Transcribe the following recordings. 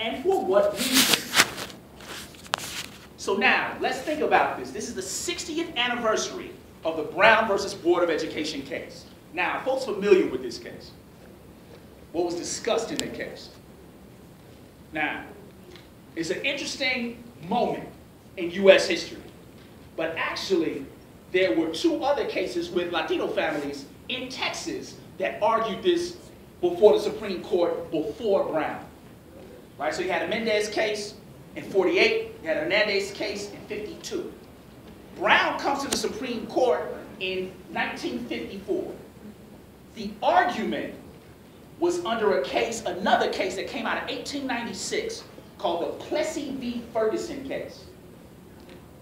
and for what reason? So now, let's think about this. This is the 60th anniversary of the Brown versus Board of Education case. Now, folks familiar with this case? What was discussed in the case? Now, it's an interesting moment in U.S. history. But actually, there were two other cases with Latino families in Texas that argued this before the Supreme Court before Brown. Right? So you had a Mendez case in 48, you had a Hernandez case in 52. Brown comes to the Supreme Court in 1954. The argument was under a case, another case that came out of 1896 called the Plessy v. Ferguson case.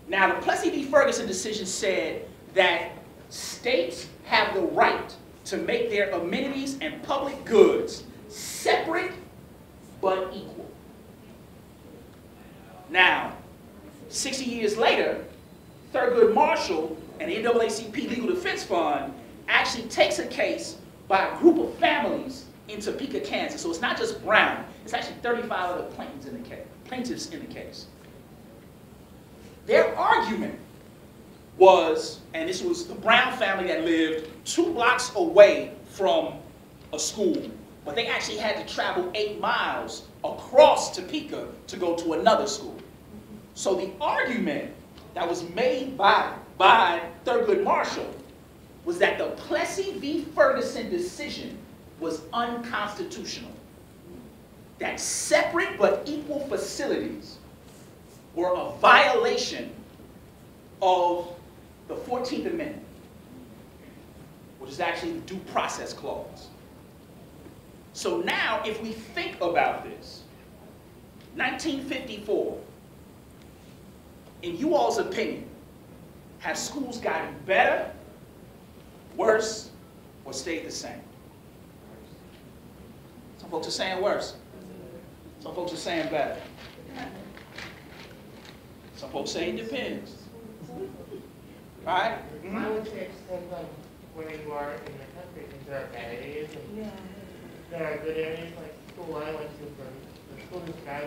Now, the Plessy v. Ferguson decision said that states have the right to make their amenities and public goods separate but equal. Now, 60 years later, Thurgood Marshall and the NAACP Legal Defense Fund actually takes a case by a group of families in Topeka, Kansas. So it's not just Brown, it's actually 35 other plaintiffs in the case. Their argument was, and this was the Brown family that lived 2 blocks away from a school, but they actually had to travel 8 miles across Topeka to go to another school. So the argument that was made by Thurgood Marshall was that the Plessy v. Ferguson decision was unconstitutional. That separate but equal facilities were a violation of the 14th Amendment, which is actually the Due Process Clause. So now, if we think about this, 1954, in you all's opinion, have schools gotten better, worse, or stayed the same? Some folks are saying worse. Some folks are saying better. Some folks say it depends. Right? Mm-hmm. I would say it depends on where you are in the country, because there are bad areas and there are good areas. Like the school I went to, for the school district I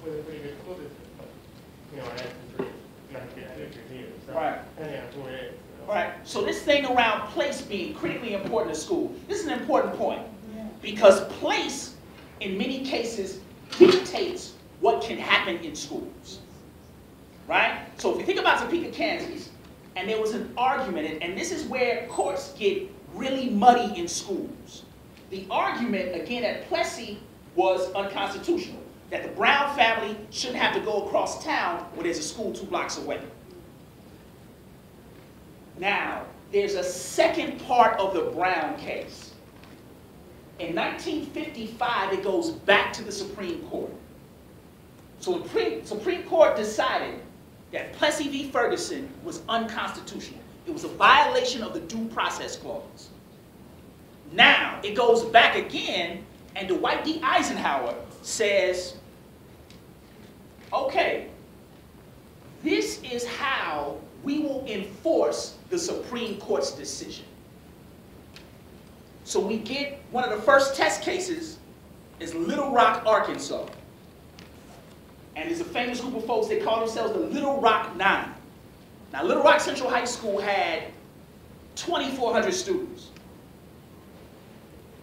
was a pretty good school district, but you know, I had some pretty not good teachers either. So, right. Depending on who it is. Right. So this thing around place being critically important to school, this is an important point, because place, in many cases, dictates what can happen in schools. Right? So if you think about Topeka, Kansas, and there was an argument, and this is where courts get really muddy in schools. The argument, again, at Plessy was unconstitutional, that the Brown family shouldn't have to go across town when there's a school 2 blocks away. Now, there's a second part of the Brown case. In 1955, it goes back to the Supreme Court. So the Supreme Court decided that Plessy v. Ferguson was unconstitutional. It was a violation of the Due Process Clause. Now, it goes back again, and Dwight D. Eisenhower says, okay, this is how we will enforce the Supreme Court's decision. So we get one of the first test cases is Little Rock, Arkansas. And there's a famous group of folks, they call themselves the Little Rock Nine. Now, Little Rock Central High School had 2,400 students.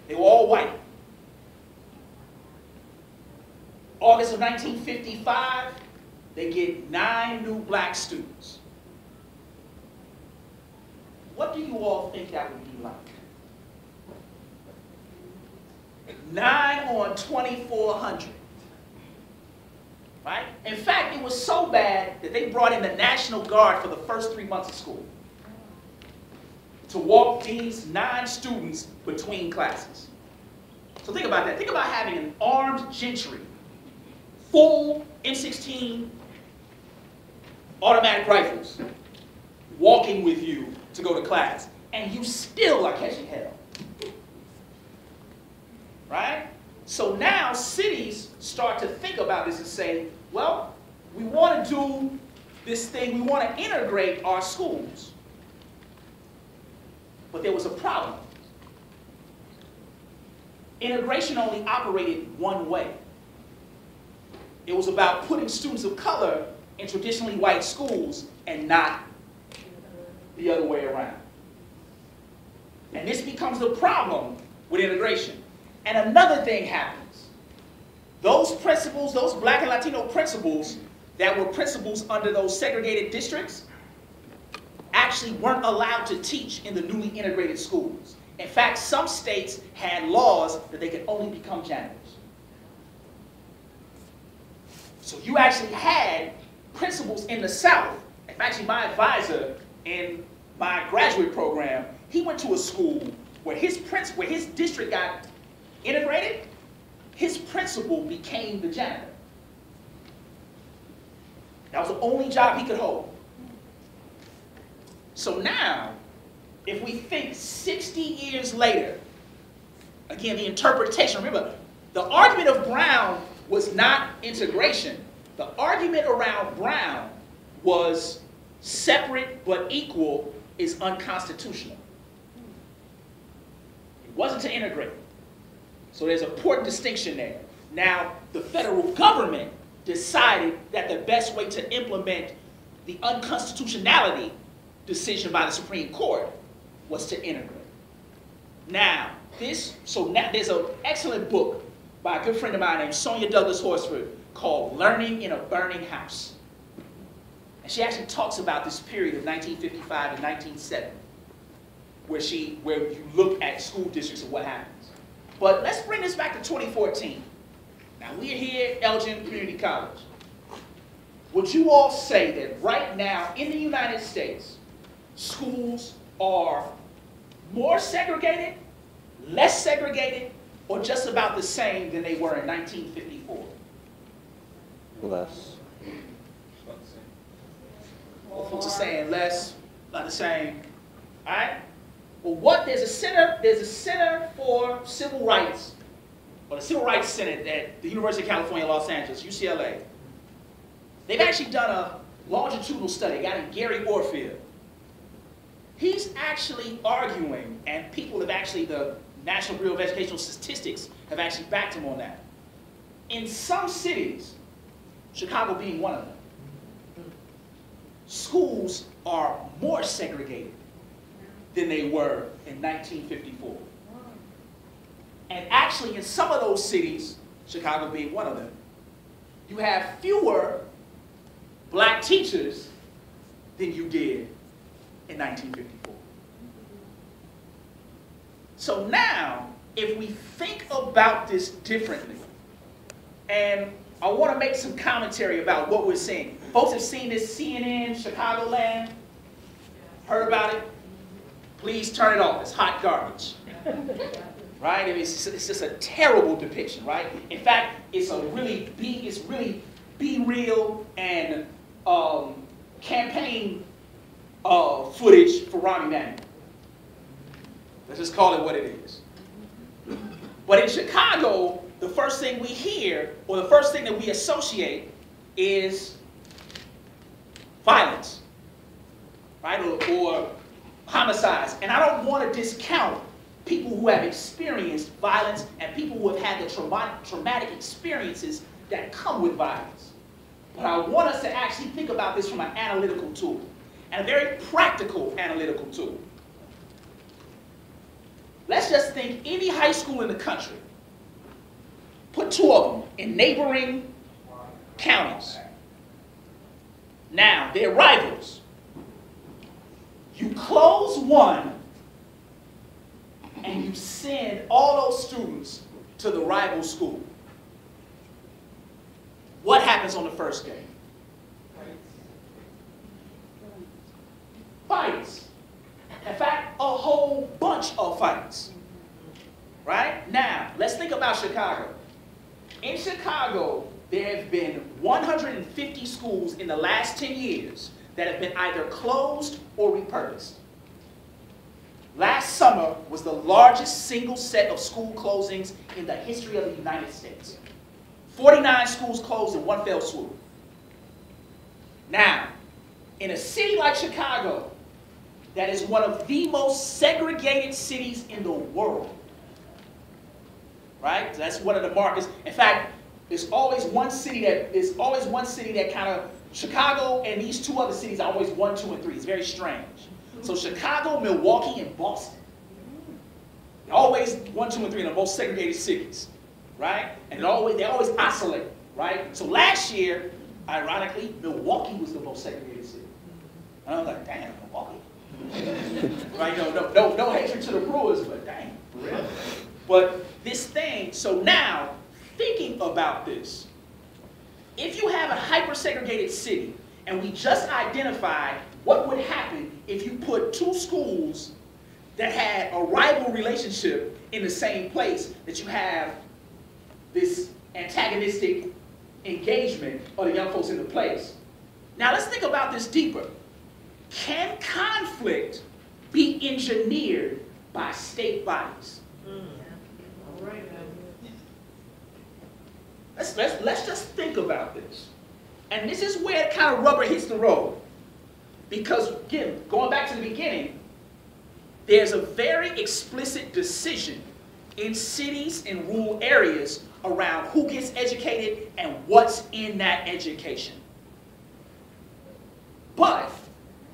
They were all white. August of 1955, they get 9 new black students. What do you all think that would be like? 9 on 2,400. Right? In fact, it was so bad that they brought in the National Guard for the first 3 months of school to walk these 9 students between classes. So think about that. Think about having an armed gentry, full M16 automatic rifles, walking with you to go to class, and you still are catching hell. Right? So now cities start to think about this and say, well, we want to do this thing, we want to integrate our schools. But there was a problem. Integration only operated one way. It was about putting students of color in traditionally white schools and not the other way around. And this becomes the problem with integration. And another thing happens. Those principals, those Black and Latino principals that were principals under those segregated districts actually weren't allowed to teach in the newly integrated schools. In fact, some states had laws that they could only become janitors. So you actually had principals in the South. In fact, actually my advisor in my graduate program, he went to a school where his district got integrated. His principal became the janitor. That was the only job he could hold. So now, if we think 60 years later, again, the interpretation, remember, the argument of Brown was not integration. The argument around Brown was separate but equal is unconstitutional. It wasn't to integrate. So there's an important distinction there. Now, the federal government decided that the best way to implement the unconstitutionality decision by the Supreme Court was to integrate. Now, there's an excellent book by a good friend of mine named Sonia Douglas Horsford called Learning in a Burning House. And she actually talks about this period of 1955 and 1970, where you look at school districts and what happens. But let's bring this back to 2014. Now, we're here at Elgin Community College. Would you all say that right now in the United States, schools are more segregated, less segregated, or just about the same than they were in 1954? Less. Well, folks are saying less, about the same. All right? Well, there's a Center for Civil Rights, or the Civil Rights Center at the University of California, Los Angeles, UCLA. They've actually done a longitudinal study, a guy named Gary Orfield. He's actually arguing, and people have actually, the National Bureau of Educational Statistics have actually backed him on that. In some cities, Chicago being one of them, schools are more segregated than they were in 1954. And actually in some of those cities, Chicago being one of them, you have fewer black teachers than you did in 1954. So now, if we think about this differently, and I want to make some commentary about what we're seeing. Folks have seen this CNN, Chicagoland, heard about it? Please turn it off, it's hot garbage. Right? I mean, it's just a terrible depiction, right? In fact, it's really be real and campaign footage for Romney Manning. Let's just call it what it is. But in Chicago, the first thing we hear, or the first thing that we associate, is violence, right? Or homicides. And I don't want to discount people who have experienced violence and people who have had the traumatic experiences that come with violence. But I want us to actually think about this from an analytical tool, and a very practical analytical tool. Let's just think any high school in the country, put two of them in neighboring counties. Now, they're rivals. You close one, and you send all those students to the rival school. What happens on the first day? Fights. In fact, a whole bunch of fights. Right? Now, let's think about Chicago. In Chicago, there have been 150 schools in the last 10 years that have been either closed or repurposed. Last summer was the largest single set of school closings in the history of the United States. 49 schools closed in one fell swoop. Now, in a city like Chicago, that is one of the most segregated cities in the world, right? That's one of the markers. In fact, It's always one city that kind of, Chicago and these two other cities are always 1, 2, and 3. It's very strange. So Chicago, Milwaukee, and Boston. Always 1, 2, and 3 in the most segregated cities, right? And they always oscillate, right? So last year, ironically, Milwaukee was the most segregated city. And I was like, damn, Milwaukee. Right? No hatred to the Brewers, but dang, for real. But this thing, so now, thinking about this, if you have a hyper-segregated city, and we just identified what would happen if you put two schools that had a rival relationship in the same place, that you have this antagonistic engagement of the young folks in the place. Now let's think about this deeper. Can conflict be engineered by state bodies? All right, then. Let's just think about this. And this is where kind of rubber hits the road. Because again, going back to the beginning, there's a very explicit decision in cities and rural areas around who gets educated and what's in that education. But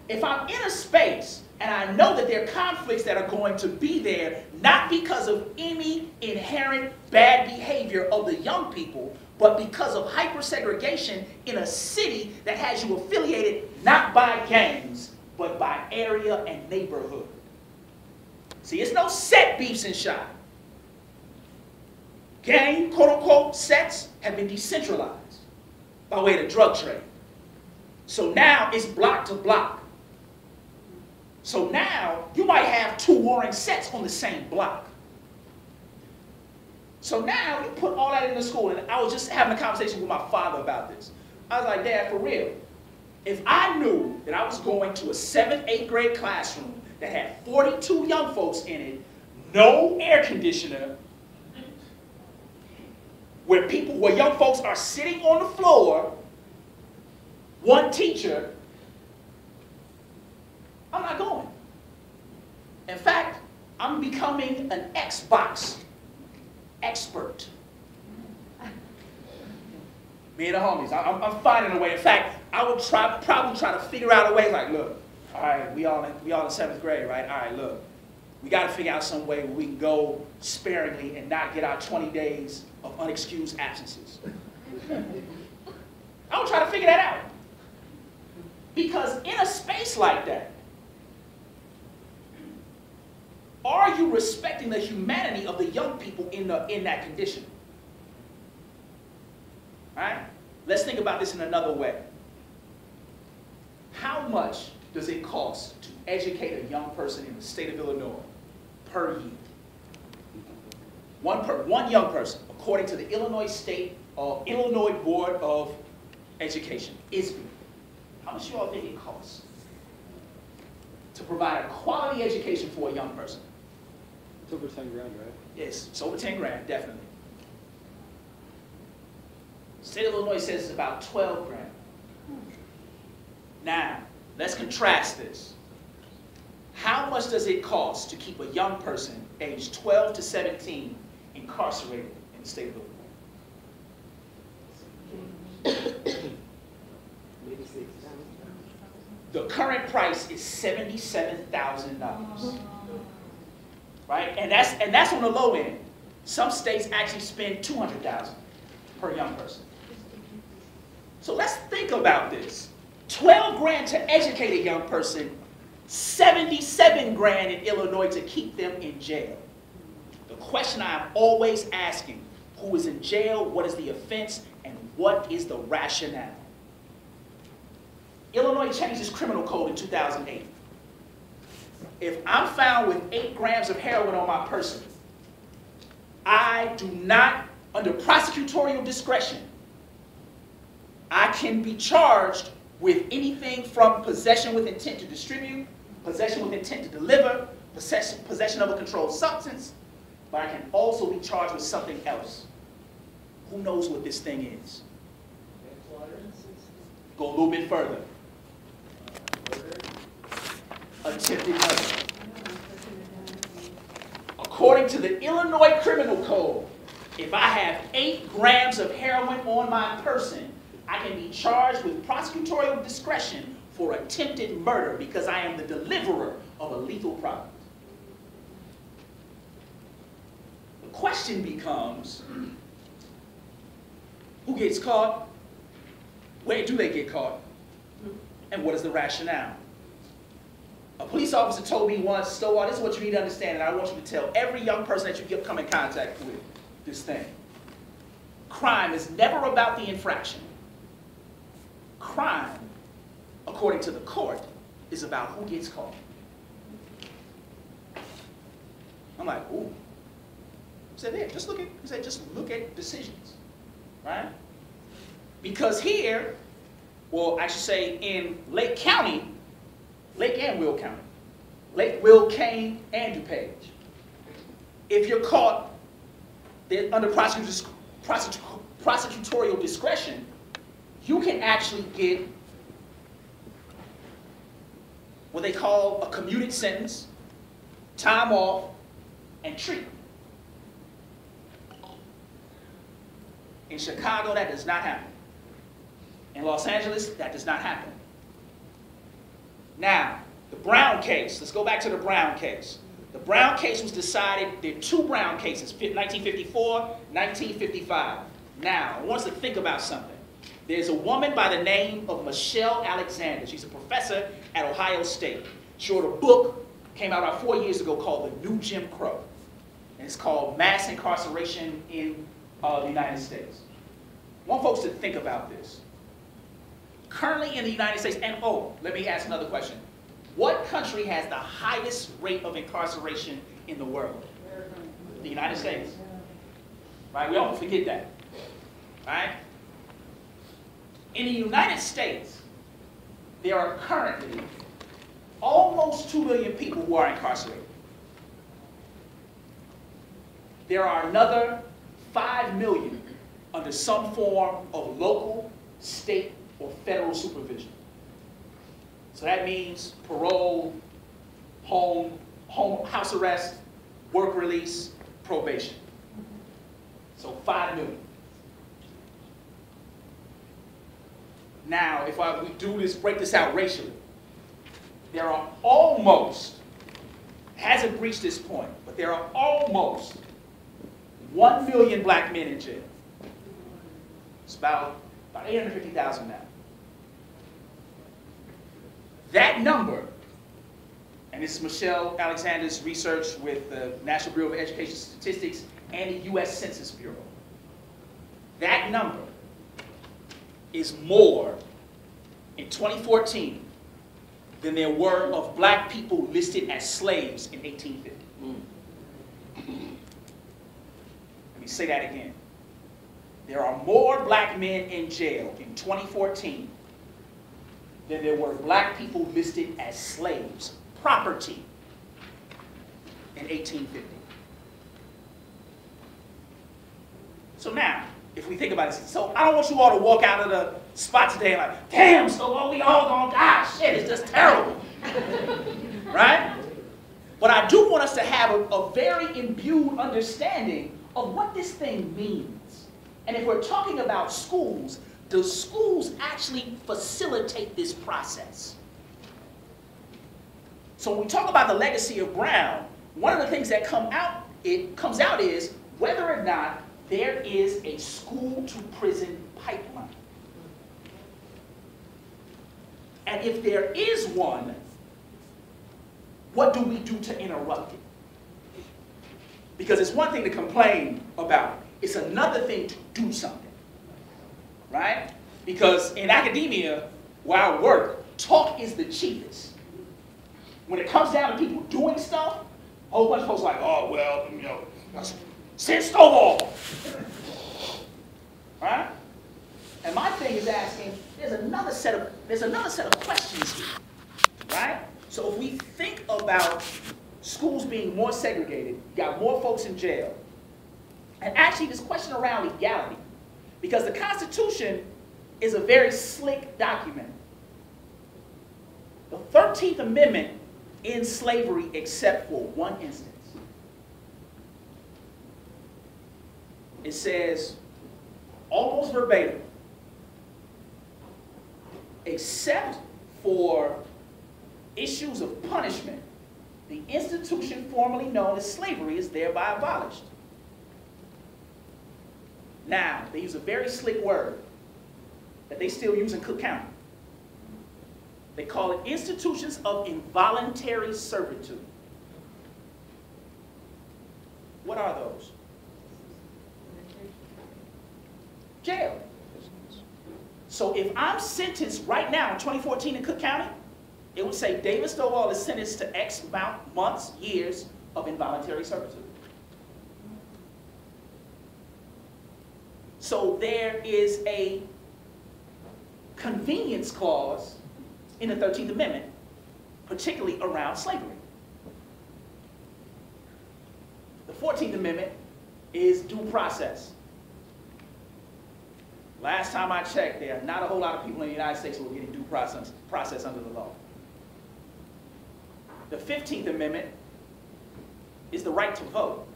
if I'm in a space and I know that there are conflicts that are going to be there, not because of any inherent bad behavior of the young people, but because of hyper-segregation in a city that has you affiliated not by gangs, but by area and neighborhood. See, it's no set beefs and shot. Gang, quote-unquote, sets have been decentralized by way of the drug trade. So now it's block to block. So now you might have two warring sets on the same block. So now you put all that in the school, and I was just having a conversation with my father about this. I was like, Dad, for real, if I knew that I was going to a 7th, 8th grade classroom that had 42 young folks in it, no air conditioner, where young folks are sitting on the floor, one teacher, I'm not going. In fact, I'm becoming an Xbox expert. Me and the homies, I'm finding a way. In fact, I would probably try to figure out a way, like, look, all right, we all in 7th grade, right? All right, look, we got to figure out some way where we can go sparingly and not get our 20 days of unexcused absences. I would try to figure that out. Because in a space like that, are you respecting the humanity of the young people in that condition? Right? Let's think about this in another way. How much does it cost to educate a young person in the state of Illinois per year? One young person, according to the Illinois Board of Education, ISB. How much do you all think it costs to provide a quality education for a young person? It's over 10 grand, right? Yes, it's over 10 grand, definitely. State of Illinois says it's about 12 grand. Now, let's contrast this. How much does it cost to keep a young person aged 12 to 17 incarcerated in the state of Illinois? The current price is $77,000. Right? And that's on the low end. Some states actually spend $200,000 per young person. So let's think about this. 12 grand to educate a young person, 77 grand in Illinois to keep them in jail. The question I'm always asking, who is in jail, what is the offense, and what is the rationale? Illinois changed its criminal code in 2008. If I'm found with 8 grams of heroin on my person, I do not, under prosecutorial discretion, I can be charged with anything from possession with intent to distribute, possession with intent to deliver, possession of a controlled substance, but I can also be charged with something else. Who knows what this thing is? Go a little bit further. Attempted murder. According to the Illinois Criminal Code, if I have 8 grams of heroin on my person, I can be charged with prosecutorial discretion for attempted murder because I am the deliverer of a lethal product. The question becomes, who gets caught? Where do they get caught? And what is the rationale? A police officer told me once, Stovall, this is what you need to understand, and I want you to tell every young person that you come in contact with this thing. Crime is never about the infraction. Crime, according to the court, is about who gets caught. I'm like, ooh. He said, there, just look at decisions, right? Because here, well, I should say in Lake County, Lake and Will County, Lake, Will, Kane, and DuPage, if you're caught under prosecutorial discretion, you can actually get what they call a commuted sentence, time off, and treatment. In Chicago, that does not happen. In Los Angeles, that does not happen. Now, the Brown case, let's go back to the Brown case. The Brown case was decided, there are 2 Brown cases, 1954, 1955. Now, I want us to think about something. There's a woman by the name of Michelle Alexander. She's a professor at Ohio State. She wrote a book, came out about 4 years ago, called The New Jim Crow. And it's called Mass Incarceration in the United States. I want folks to think about this. Currently in the United States, and oh, let me ask another question. What country has the highest rate of incarceration in the world? The United States. Right? We don't forget that. Right? In the United States, there are currently almost 2 million people who are incarcerated. There are another 5 million under some form of local, state, or federal supervision. So that means parole, house arrest, work release, probation. So 5 million. Now, if we do this, break this out racially, there are almost, hasn't reached this point, but there are almost 1 million black men in jail. It's about 850,000 now. That number, and this is Michelle Alexander's research with the National Bureau of Education Statistics and the U.S. Census Bureau, that number is more in 2014 than there were of black people listed as slaves in 1850. Let me say that again. There are more black men in jail in 2014 than there were black people listed as slaves, property, in 1850. So now, if we think about it, so I don't want you all to walk out of the spot today like, damn, so we all gonna die, shit, it's just terrible. Right? But I do want us to have a very imbued understanding of what this thing means. And if we're talking about schools, do schools actually facilitate this process? So when we talk about the legacy of Brown, one of the things that comes out is whether or not there is a school-to-prison pipeline. And if there is one, what do we do to interrupt it? Because it's one thing to complain about it. It's another thing to do something. Right? Because in academia, where I work, talk is the cheapest. When it comes down to people doing stuff, a whole bunch of folks are like, oh, well, you know, send Stovall. Right? And my thing is asking, there's another set of questions here. Right? So if we think about schools being more segregated, you got more folks in jail, and actually this question around legality, because the Constitution is a very slick document. The 13th Amendment ends slavery except for one instance. it says, almost verbatim, except for issues of punishment, the institution formerly known as slavery is thereby abolished. Now, they use a very slick word that they still use in Cook County. They call it institutions of involuntary servitude. What are those? Jail. So if I'm sentenced right now in 2014 in Cook County, it would say David Stovall is sentenced to X amount, months, years of involuntary servitude. So there is a convenience clause in the 13th Amendment, particularly around slavery. The 14th Amendment is due process. Last time I checked, there are not a whole lot of people in the United States who are getting due process under the law. The 15th Amendment is the right to vote.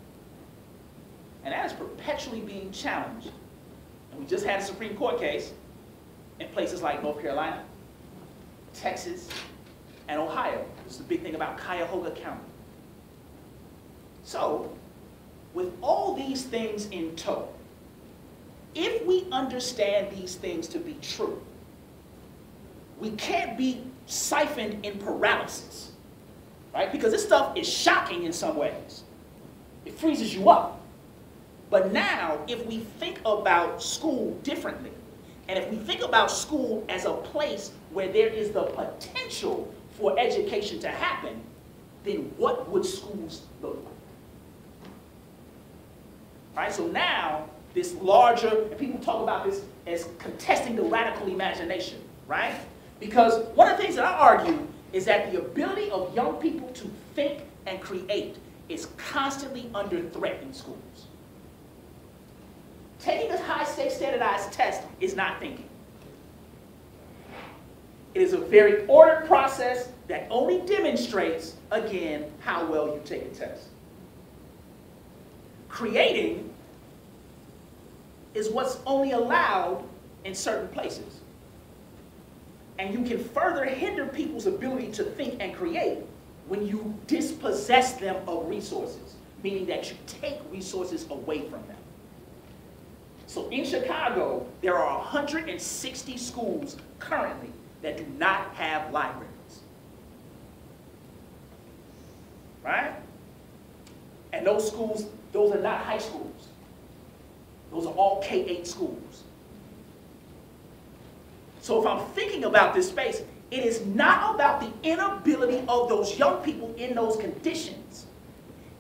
And that is perpetually being challenged. And we just had a Supreme Court case in places like North Carolina, Texas, and Ohio. This is the big thing about Cuyahoga County. So, with all these things in tow, if we understand these things to be true, we can't be siphoned in paralysis, right? Because this stuff is shocking in some ways. It freezes you up. But now, if we think about school differently, and if we think about school as a place where there is the potential for education to happen, then what would schools look like? Right? So now, this larger, and people talk about this as contesting the radical imagination, right? Because one of the things that I argue is that the ability of young people to think and create is constantly under threat in schools. Taking a high-stakes standardized test is not thinking. It is a very ordered process that only demonstrates, again, how well you take a test. Creating is what's only allowed in certain places. And you can further hinder people's ability to think and create when you dispossess them of resources, meaning that you take resources away from them. So in Chicago, there are 160 schools currently that do not have libraries. Right? And those schools, those are not high schools. Those are all K-8 schools. So if I'm thinking about this space, it is not about the inability of those young people in those conditions.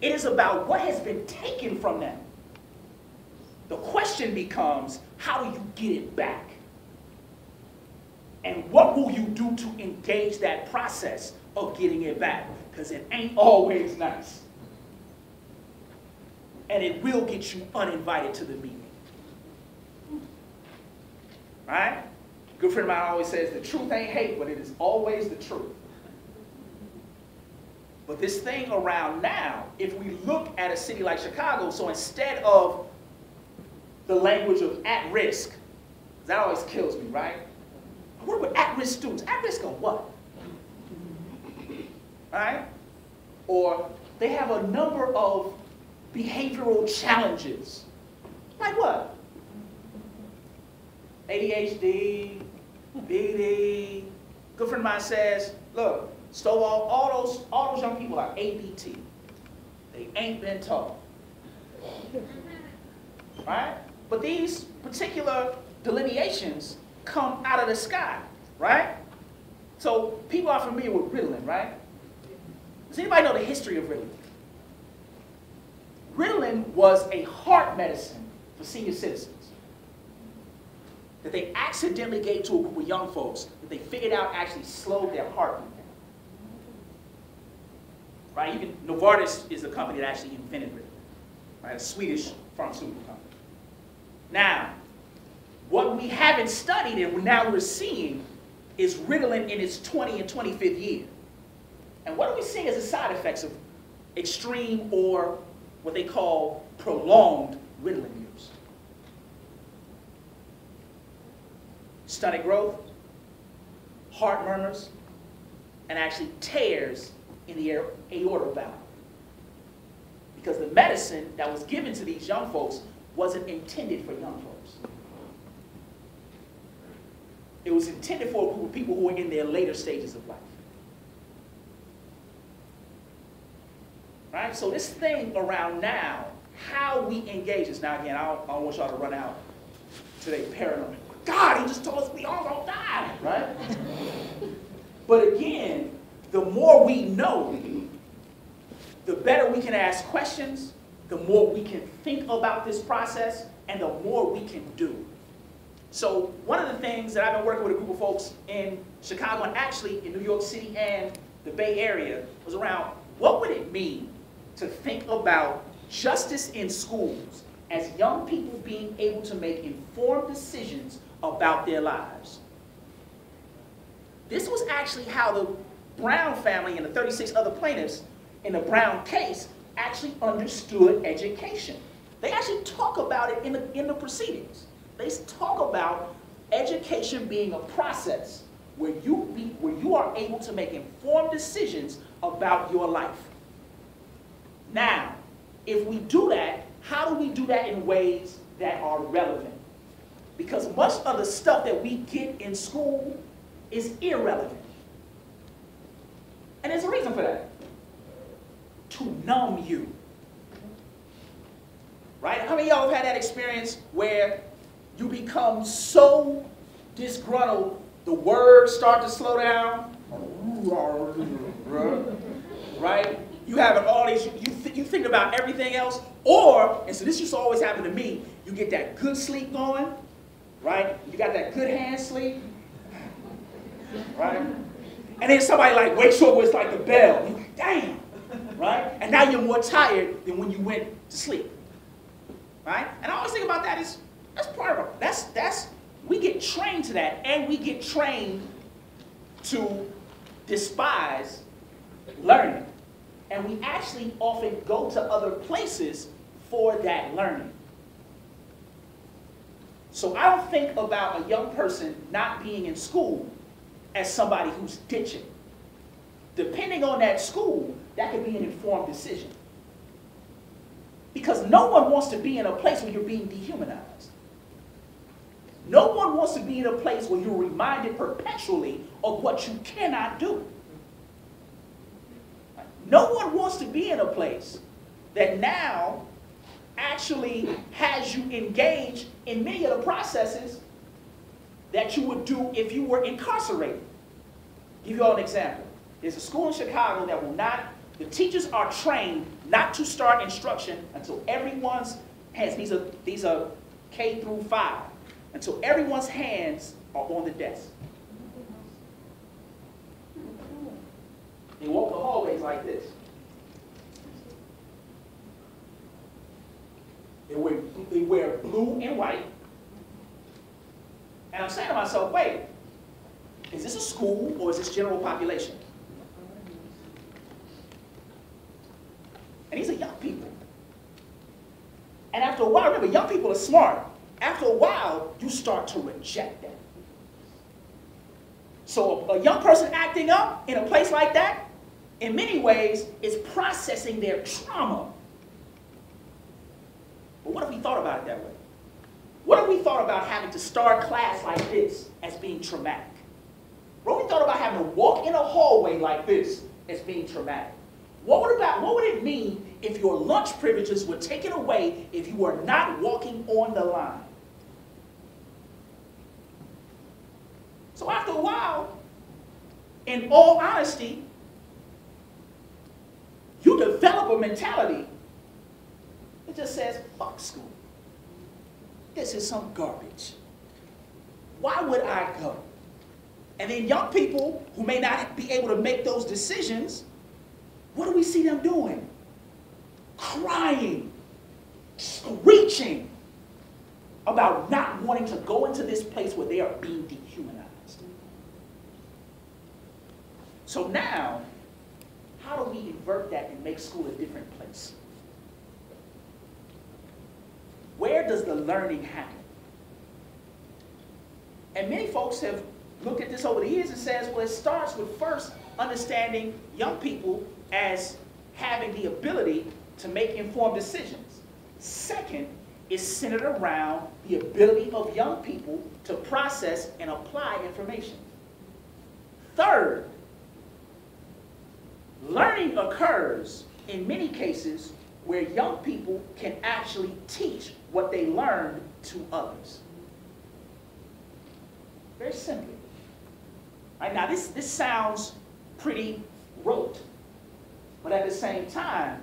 It is about what has been taken from them. The question becomes, how do you get it back? And what will you do to engage that process of getting it back? Because it ain't always nice. And it will get you uninvited to the meeting. Right? A good friend of mine always says, the truth ain't hate, but it is always the truth. But this thing around now, if we look at a city like Chicago, so instead of the language of at risk, that always kills me, right? I work with at-risk students. At risk of what? Right? Or they have a number of behavioral challenges. Like what? ADHD, BD. Good friend of mine says, look, Stovall, all those young people are ABT. They ain't been taught. Right? But these particular delineations come out of the sky, right? So people are familiar with Ritalin, right? Does anybody know the history of Ritalin? Ritalin was a heart medicine for senior citizens that they accidentally gave to a group of young folks that they figured out actually slowed their heartbeat down. Right? Novartis is the company that actually invented Ritalin, right? A Swedish pharmaceutical company. Now, what we haven't studied and now we're seeing is Ritalin in its 20th and 25th year. And what are we seeing as the side effects of extreme or what they call prolonged Ritalin use? stomach growth, heart murmurs, and actually tears in the aortic valve. Because the medicine that was given to these young folks wasn't intended for young folks. It was intended for a group of people who were in their later stages of life. Right? So this thing around now, how we engage this. Now again, I don't want y'all to run out today paranoid. God, he just told us we all gonna die, right? But again, the more we know, the better we can ask questions, the more we can think about this process, and the more we can do. So one of the things that I've been working with a group of folks in Chicago, and actually in New York City and the Bay Area, was around what would it mean to think about justice in schools as young people being able to make informed decisions about their lives. This was actually how the Brown family and the 36 other plaintiffs in the Brown case actually understood education. They actually talk about it in the proceedings. They talk about education being a process where you are able to make informed decisions about your life. Now, if we do that, how do we do that in ways that are relevant? Because much of the stuff that we get in school is irrelevant. And there's a reason for that. To numb you. Right? How many of y'all have had that experience where you become so disgruntled, the words start to slow down? Right? You have all these, you think about everything else, or, and so this used to always happen to me, you get that good sleep going, right? You got that good hand sleep, right? And then somebody like wakes you up where it's like the bell. You're like, damn, right? And now you're more tired than when you went to sleep, right? And I always think about that as, that's part of it. We get trained to that, and we get trained to despise learning. And we actually often go to other places for that learning. So I don't think about a young person not being in school as somebody who's ditching. Depending on that school, that could be an informed decision. Because no one wants to be in a place where you're being dehumanized. No one wants to be in a place where you're reminded perpetually of what you cannot do. No one wants to be in a place that now actually has you engage in many of the processes that you would do if you were incarcerated. I'll give you all an example. There's a school in Chicago that will not, the teachers are trained not to start instruction until everyone's hands, these are K through 5, until everyone's hands are on the desk. They walk the hallways like this. They wear blue and white. And I'm saying to myself, wait, is this a school or is this general population? And these are young people. And after a while, remember, young people are smart. After a while, you start to reject them. So a young person acting up in a place like that, in many ways, is processing their trauma. But what if we thought about it that way? What if we thought about having to start class like this as being traumatic? What if we thought about having to walk in a hallway like this as being traumatic? What would it mean if your lunch privileges were taken away if you were not walking on the line? So after a while, in all honesty, you develop a mentality that just says, fuck school. This is some garbage. Why would I go? And then young people who may not be able to make those decisions, what do we see them doing? Crying, screeching about not wanting to go into this place where they are being dehumanized. So now, how do we invert that and make school a different place? Where does the learning happen? And many folks have looked at this over the years and says, well, it starts with first understanding young people as having the ability to make informed decisions. Second, is centered around the ability of young people to process and apply information. Third, learning occurs in many cases where young people can actually teach what they learned to others. Very simply. Right, now this sounds pretty rote, but at the same time,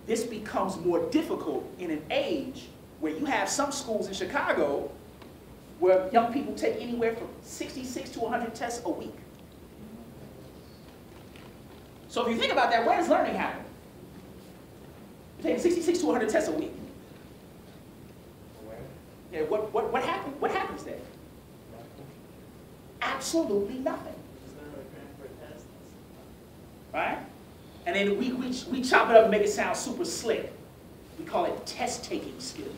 this becomes more difficult in an age where you have some schools in Chicago where young people take anywhere from 66 to 100 tests a week. So if you think about that, where does learning happen? You're taking 66 to 100 tests a week. Yeah, what happens there? Absolutely nothing. Right? And then we chop it up and make it sound super slick. We call it test-taking skills.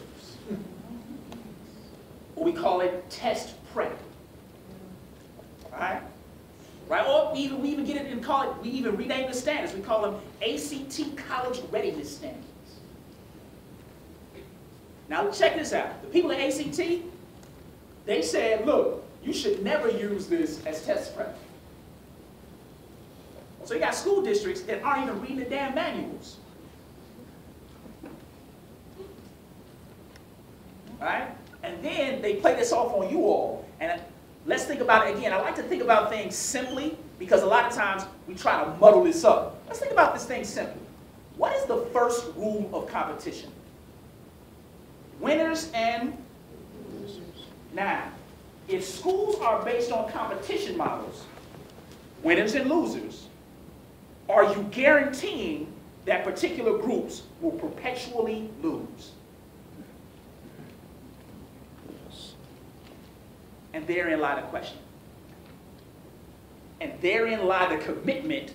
Or we call it test prep. Right? Right? Or we even get it and call it, we even rename the standards. We call them ACT College Readiness Standards. Now check this out. The people at ACT, they said, look, you should never use this as test prep. So you got school districts that aren't even reading the damn manuals. Right? And then they play this off on you all. And let's think about it again. I like to think about things simply because a lot of times we try to muddle this up. Let's think about this thing simply. What is the first rule of competition? Winners and losers. Now, if schools are based on competition models, winners and losers, are you guaranteeing that particular groups will perpetually lose? And therein lie the question. And therein lie the commitment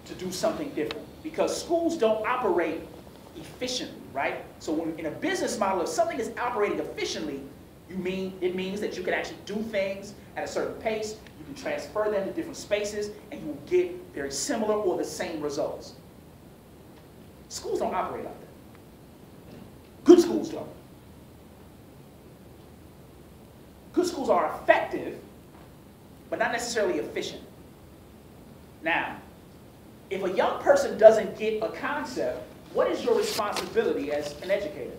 to do something different. Because schools don't operate efficiently, right? So when in a business model, if something is operating efficiently, it means that you can actually do things at a certain pace, you can transfer them to different spaces, and you will get very similar or the same results. Schools don't operate like that. Good schools don't. Good schools are effective, but not necessarily efficient. Now, if a young person doesn't get a concept, what is your responsibility as an educator?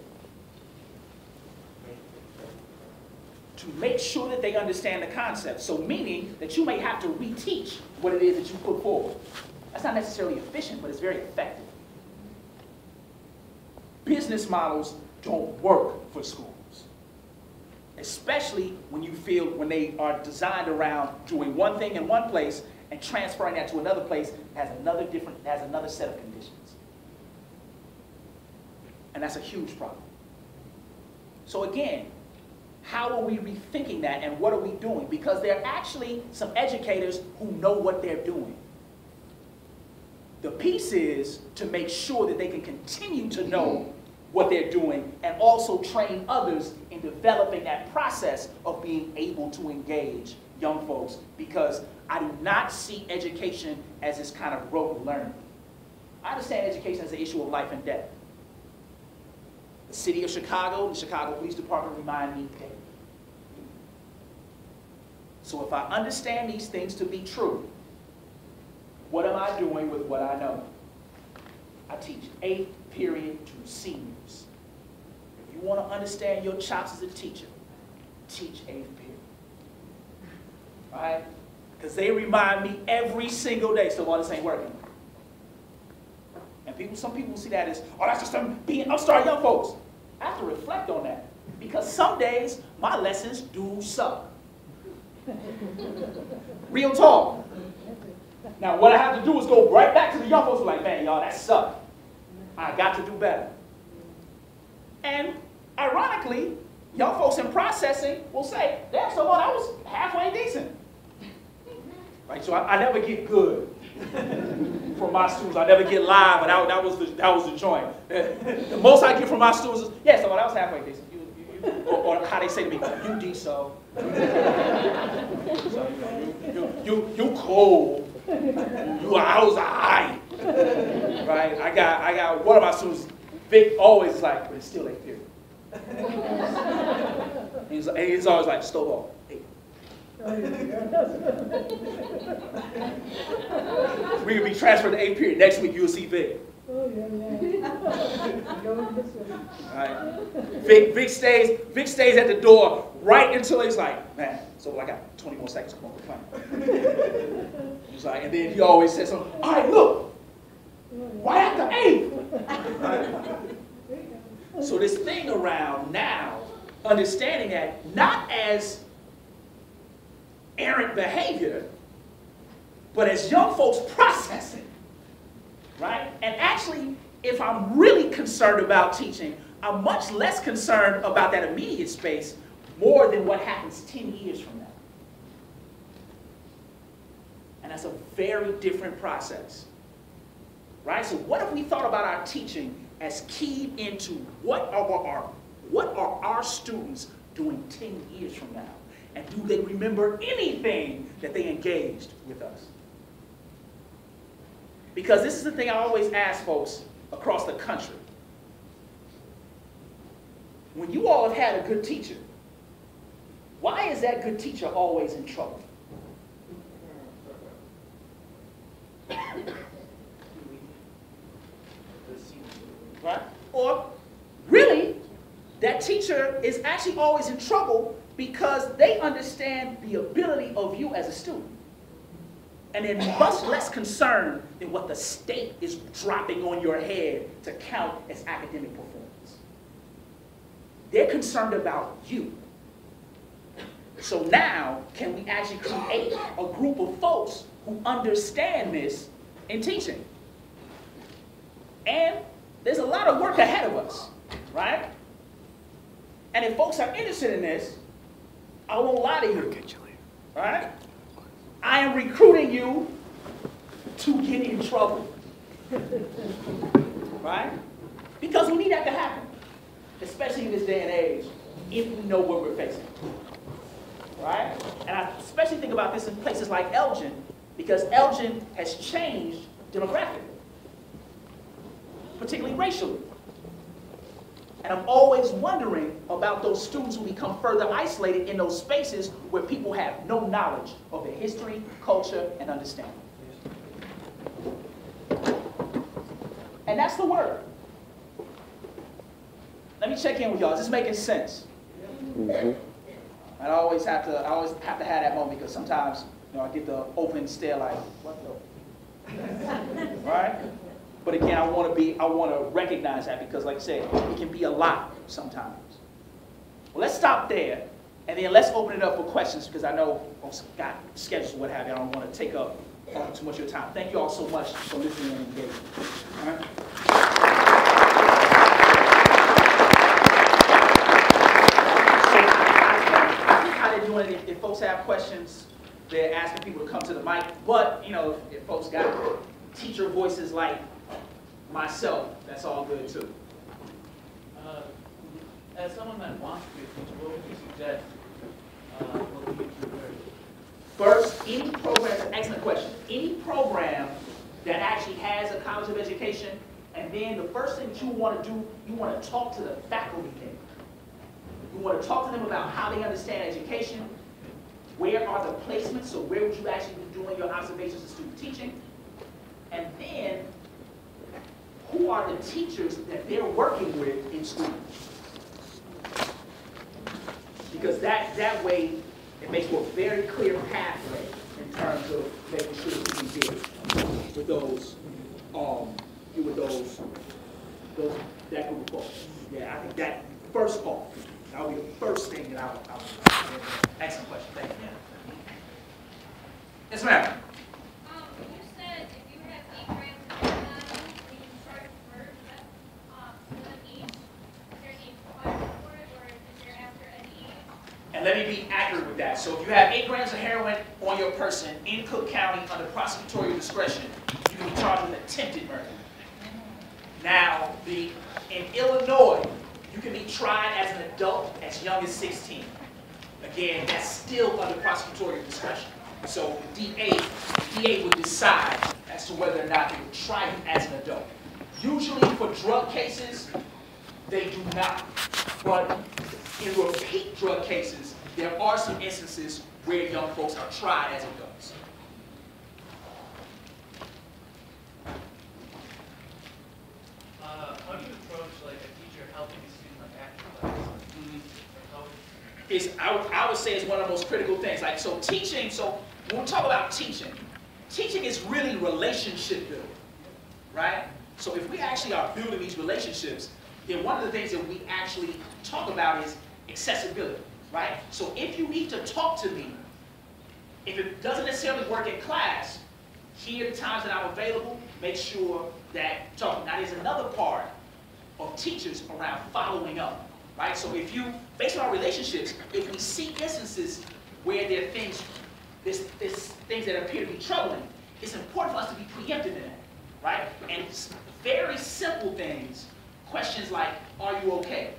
To make sure that they understand the concept. So meaning that you may have to reteach what it is that you put forward. That's not necessarily efficient, but it's very effective. Business models don't work for schools. Especially when they are designed around doing one thing in one place and transferring that to another place has another set of conditions. And that's a huge problem. So again, how are we rethinking that and what are we doing? Because there are actually some educators who know what they're doing. The piece is to make sure that they can continue to know what they're doing and also train others in developing that process of being able to engage young folks, because I do not see education as this kind of rote learning. I understand education as an issue of life and death. The city of Chicago, the Chicago Police Department remind me daily. So if I understand these things to be true, what am I doing with what I know? I teach 8th period to seniors. If you want to understand your chops as a teacher, teach 8th period. Right? Because they remind me every single day, Stovall, this ain't working. And some people see that as, oh, that's just them being upstart young folks. I have to reflect on that. Because some days, my lessons do suck. Real talk. Now, what I have to do is go right back to the young folks who are like, man, y'all, that sucked. I got to do better. And ironically, young folks in processing will say, damn, so what, I was halfway decent. Right, so I never get good from my students. I never get live, but that was the joint. The most I get from my students is, yeah, so what, I was halfway decent. You Or how they say to me, you D-so. You cold. I was alright. Right? I got one of my students, Vic, always like, but it's still 8th period. He's always like, Stovall, hey. We will be transferred to 8th period. Next week you'll see Vic. Right. Vic stays at the door right until he's like, man, so I got 20 more seconds, come on, we're playing. He's like, and then he always says something, all right, look, right after 8. Right. So this thing around now, understanding that not as errant behavior, but as young folks processing, right? And actually, if I'm really concerned about teaching, I'm much less concerned about that immediate space more than what happens 10 years from now. And that's a very different process, right? So what if we thought about our teaching as keyed into what are our students doing 10 years from now? And do they remember anything that they engaged with us? Because this is the thing I always ask folks across the country. When you all have had a good teacher, why is that good teacher always in trouble? Right? Or really, that teacher is actually always in trouble because they understand the ability of you as a student. And they're much less concerned than what the state is dropping on your head to count as academic performance. They're concerned about you. So now, can we actually create a group of folks who understand this in teaching? And there's a lot of work ahead of us, right? And if folks are interested in this, I won't lie to you, right? I am recruiting you to get in trouble, right? Because we need that to happen, especially in this day and age, if we know what we're facing, right? And I especially think about this in places like Elgin, because Elgin has changed demographically, particularly racially. And I'm always wondering about those students who become further isolated in those spaces where people have no knowledge of their history, culture, and understanding. And that's the word. Let me check in with y'all. Is this making sense? Mm-hmm. And I always have to have that moment because sometimes I get the open stare like, what the? Right? But again, I want to recognize that because, like I said, it can be a lot sometimes. Well, let's stop there, and then let's open it up for questions because I know folks got schedules and what have you. I don't want to take up too much of your time. Thank you all so much for listening and engaging. All right? So, I think how they're doing it, if folks have questions, they're asking people to come to the mic. But, if folks got teacher voices like myself, that's all good too. As someone that wants to be a teacher, what would you suggest? What would you do first? Any program, that's an excellent question. Any program that actually has a college of education, and then the first thing that you want to do, you want to talk to the faculty there. You want to talk to them about how they understand education, where are the placements, so where would you actually be doing your observations of student teaching, and then who are the teachers that they're working with in school? Because that way, it makes for a very clear pathway in terms of making sure that you engage with those, that group of folks. Yeah, I think that first off, that would be the first thing that I would. Excellent question. Thank you. Yes, ma'am. You said if you have 8 grams of heroin, you can start first. Is there an age requirement for it, or is there after an age? And let me be accurate with that. So if you have 8 grams of heroin on your person in Cook County under prosecutorial discretion, you can be charged with attempted murder. Now, in Illinois, you can be tried as an adult as young as 16. Again, that's still under prosecutorial discretion. So the DA would decide as to whether or not they would try him as an adult. Usually for drug cases, they do not. But in repeat drug cases, there are some instances where young folks are tried as adults. How do you approach like a teacher helping a student like after class? I would say it's one of the most critical things. Like, so teaching, so when we talk about teaching, teaching is really relationship building, right? So if we actually are building these relationships, then one of the things that we actually talk about is accessibility, right? So if you need to talk to me, if it doesn't necessarily work in class, here are the times that I'm available, make sure that you talk. Now there's another part of teachers around following up, right? So if you, based on our relationships, if we see instances where there are things, there's things that appear to be troubling, it's important for us to be preemptive in that, right? And very simple things, questions like, are you okay?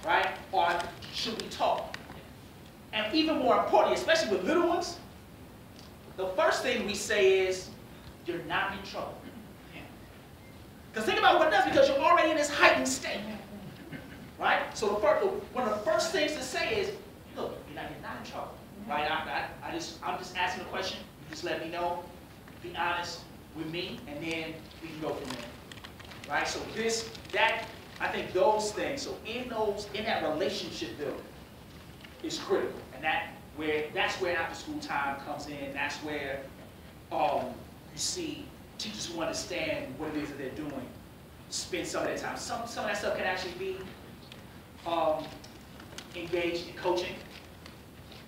Right? Or should we talk? And even more importantly, especially with little ones, the first thing we say is, you're not in trouble. Because think about what it does, because you're already in this heightened state. Right? So one of the first things to say is, look, you're not in trouble. Right? I'm just asking a question. You just let me know. Be honest with me, and then we can go from there. Right? So I think those things, so in that relationship building is critical. And that's where after school time comes in. That's where you see teachers who understand what it is that they're doing spend some of their time. Some of that stuff can actually be engaged in coaching,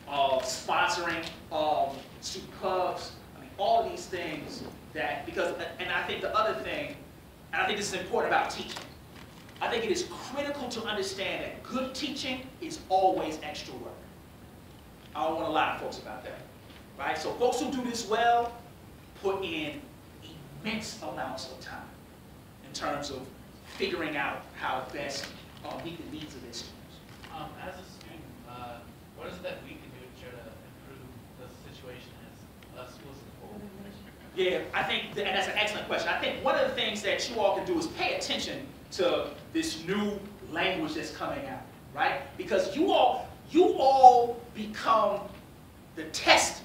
sponsoring student clubs. I mean, all of these things and I think the other thing, and I think this is important about teaching, I think it is critical to understand that good teaching is always extra work. I don't want to lie to folks about that. Right? So folks who do this well put in immense amounts of time in terms of figuring out how to best meet the needs of their students. As a student, what is it that we can do to try to improve the situation as schools as a whole? Yeah, I think, and that's an excellent question. I think one of the things that you all can do is pay attention to this new language that's coming out, right? Because you all become the test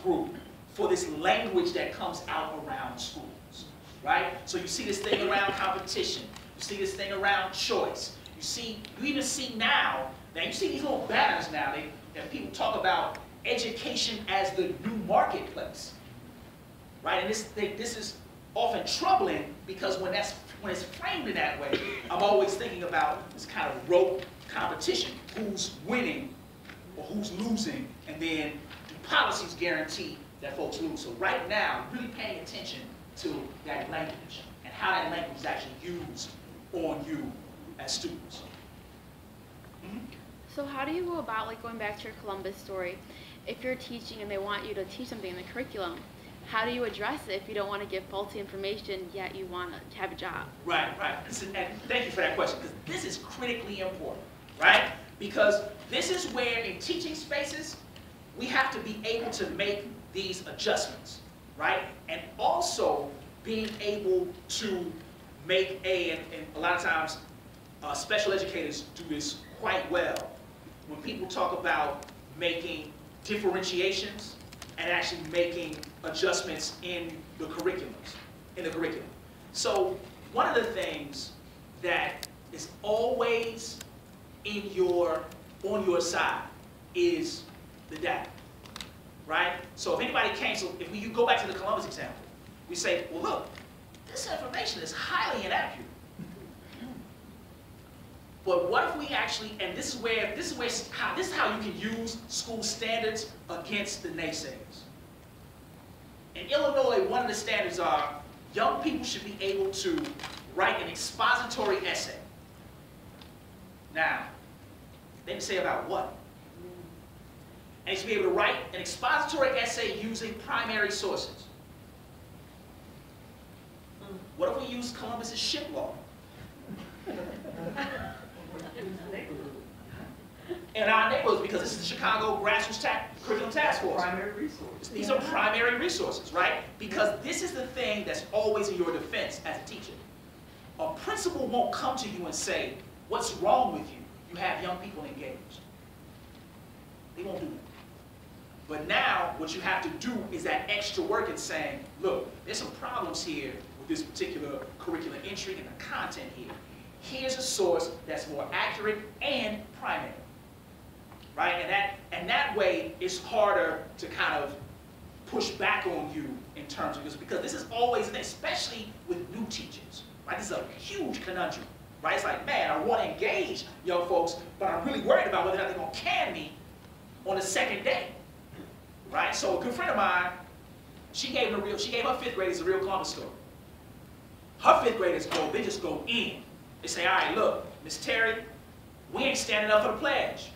group for this language that comes out around schools, right? So you see this thing around competition, you see this thing around choice, you even see now you see these little banners now that people talk about education as the new marketplace, right? And this is often troubling because when it's framed in that way, I'm always thinking about this kind of rote competition. Who's winning or who's losing, and then do policies guarantee that folks lose? So right now, really paying attention to that language and how that language is actually used on you as students. Mm-hmm. So how do you go about, like going back to your Columbus story, if you're teaching and they want you to teach something in the curriculum, how do you address it if you don't want to give faulty information, yet you want to have a job? Right. And thank you for that question, because this is critically important, right? Because this is where, in teaching spaces, we have to be able to make these adjustments, right? And also being able to make and a lot of times special educators do this quite well, when people talk about making differentiations and actually making adjustments in the curriculum. So one of the things that is always on your side is the data, right? So if anybody if you go back to the Columbus example, we say, well, look, this information is highly inaccurate. But what if we actually, and this is how you can use school standards against the naysayers. In Illinois, one of the standards are young people should be able to write an expository essay. Now, they can say about what? And you should be able to write an expository essay using primary sources. What if we use Columbus's ship law? In our neighborhoods, because this is the Chicago Grassroots Curriculum Task Force. Primary resource. These are primary resources, right? Because this is the thing that's always in your defense as a teacher. A principal won't come to you and say, what's wrong with you? You have young people engaged. They won't do that. But now, what you have to do is that extra work in saying, look, there's some problems here with this particular curriculum entry and the content here. Here's a source that's more accurate and primary. Right? And that way, it's harder to kind of push back on you in terms of this, because this is always, especially with new teachers, right? This is a huge conundrum, right? It's like, man, I want to engage young folks, but I'm really worried about whether or not they're going to can me on the second day, right? So a good friend of mine, she gave her fifth graders a real Columbus story. Her fifth graders they just go in. They say, all right, look, Miss Terry, we ain't standing up for the pledge.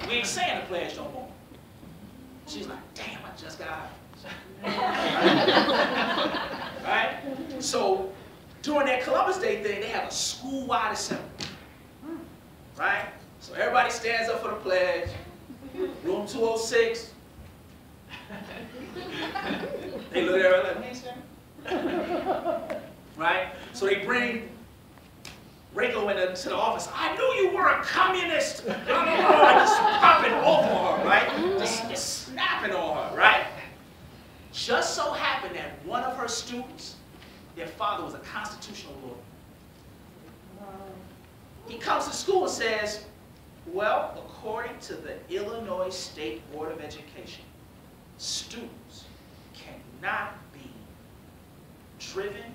We ain't saying the pledge no more. She's like, damn, I just got out. Right? So during that Columbus Day thing, they have a school-wide assembly. Right? So everybody stands up for the pledge. Room 206. They look at her like, we ain't standing. Right? So they bring Rico into the office. I knew you were a communist. I don't know, just popping over her, right? Just snapping on her, right? Just so happened that one of her students, their father was a constitutional lawyer. He comes to school and says, well, according to the Illinois State Board of Education, students cannot be driven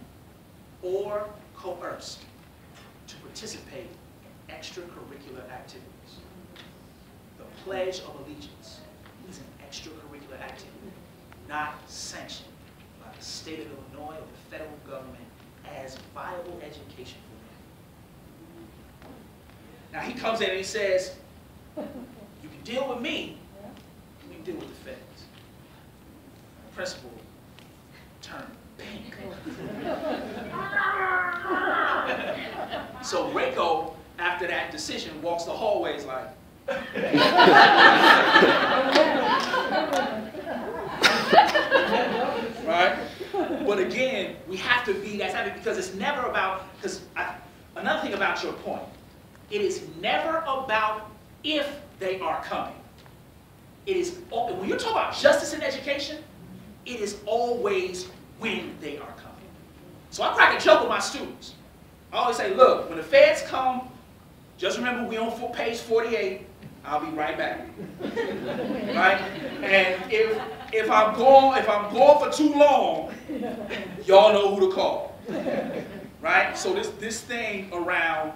or coerced to participate in extracurricular activities. The Pledge of Allegiance is an extracurricular activity, not sanctioned by the state of Illinois or the federal government as viable education for them. Now he comes in and he says, you can deal with me, we can deal with the feds. The principal turned pink. So Rico, after that decision, walks the hallways like, right? But again, we have to be that type of, because it's never about, another thing about your point, it is never about if they are coming. It is, when you're talking about justice in education, it is always when they are coming. So I crack a joke with my students. I always say, look, when the feds come, just remember we on page 48, I'll be right back. Right? And if I'm gone for too long, y'all know who to call. Right? So this thing around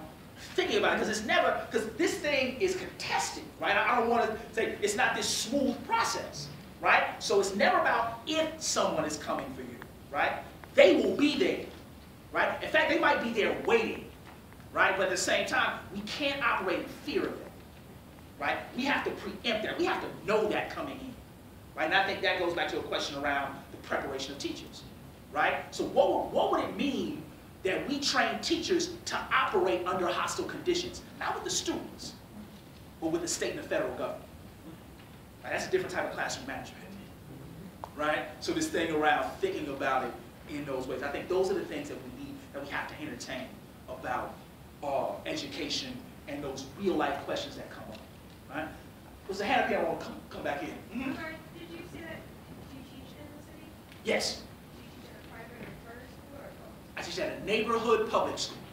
thinking about it, because this thing is contested, right? I don't want to say it's not this smooth process, right? So it's never about if someone is coming for you, right? They will be there, right? In fact, they might be there waiting, right? But at the same time, we can't operate in fear of them, right? We have to preempt that. We have to know that coming in, right? And I think that goes back to a question around the preparation of teachers, right? So what would it mean that we train teachers to operate under hostile conditions, not with the students, but with the state and the federal government? Right? That's a different type of classroom management, right? So this thing around thinking about it in those ways, I think those are the things that we need, that we have to entertain about education and those real life questions that come up, right? There's a hand up here, I want to come back in. Mm-hmm. Sorry, did you say that you teach in the city? Yes. Do you teach at a private or charter school or both? I teach at a neighborhood public school.